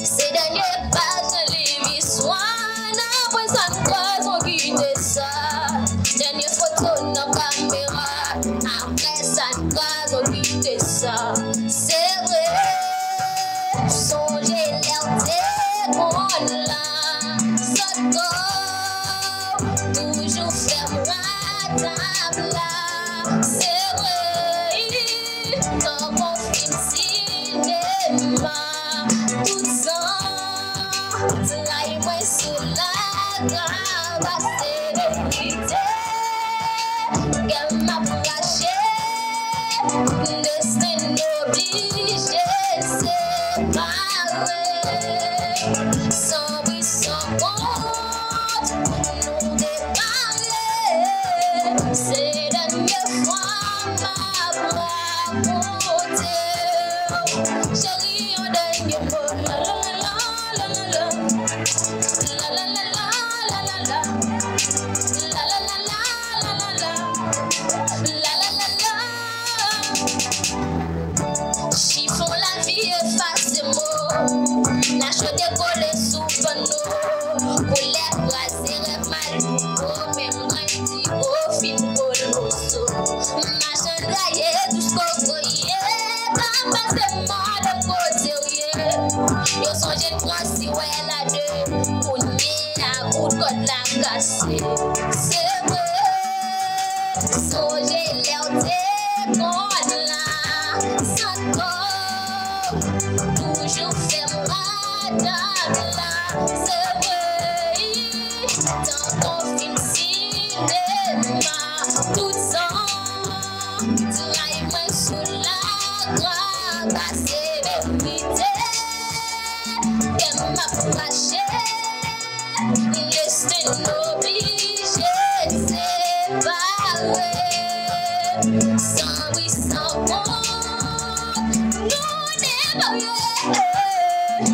Ces derniers pas de l'émission, après ça me cause on quitte ça. Dernière photo dans caméra, après ça me cause on quitte ça. C'est vrai, songez l'air qu'on là, ça corps, toujours ferme la table là. C'est vrai, quand on fait le cinéma. Tout ça, travaille moi sur la grave, c'est vérité. Qu'elle m'a plaché, destin obligé, c'est pareil. Sans bruit, sans compte, nous déparler. C'est la dernière fois ma raconté. Chérie, on donne du mot. Chiffon la vie efface des mots. La chaude collée sous panneau. Colère brasée mal. Oh, même grandi au fil colosso. Machin gaillé, tout ce qu'on voyait. Pas de mort de côté. Yo songe de prendre si ouais la deux. Pour nier à bout de code la cassée. C'est vrai. Songe l'air des codes là. Ça corps. Toujours ferme la là. C'est vrai. Dans ton film cinéma. Tout ça. Travaille moi sur la grave. C'est vérité. Qu'elle m'a plaché, destin obligé, c'est pareil. Sans oui, sans compte, nous débarrer.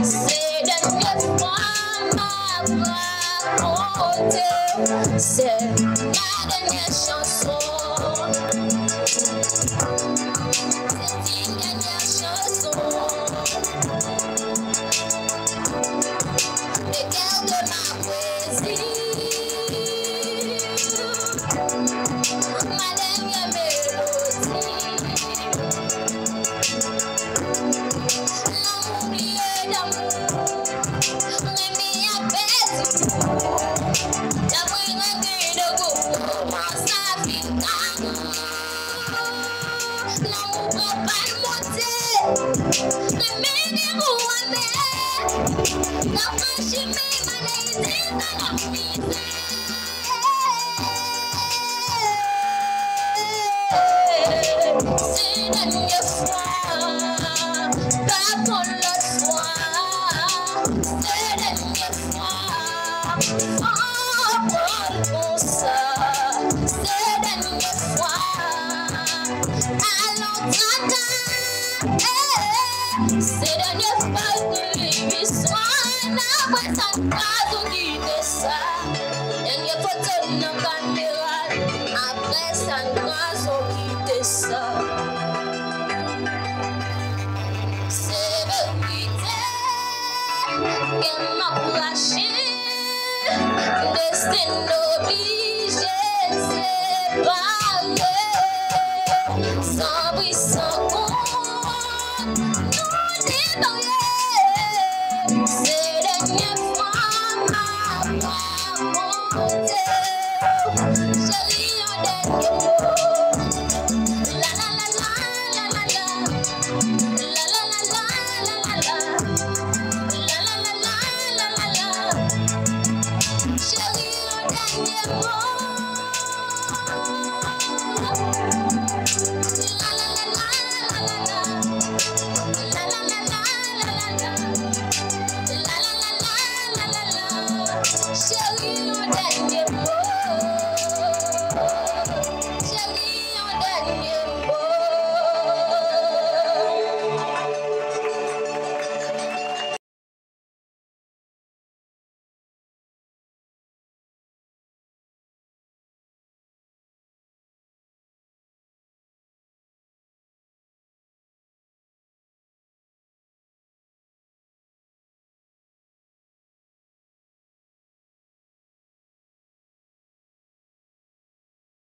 C'est dernière fois ma raconté. C'est ma dernière chanson. C'est une dernière chanson. Regarde ma poésie, ma dernière mélodie. L'oublié d'amour, remis à bête. D'amour regret de goût, ça vit d'amour. L'amour prend pas de monter, remis des roues à mer. Dans ma chemin, ma laissée dans la misère. C'est la dernière fois, pas pour l'autre fois. C'est la dernière fois, oh, pour ça. C'est la dernière fois, allons traquer. C'est la dernière fois que l'histoire. Après ça, on quitte ça. Dernière photo dans caméra. Après ça, on quitte ça. C'est vérité. Qu'elle m'a plaché. Destin obligé. C'est pareil. Sans bruit, sans compte. Nous débarrer. C'est la dernière fois ma raconté. Chérie, on donne des mots. La la la la la la la. La la la la la la la. La la la la la la la. chérie, on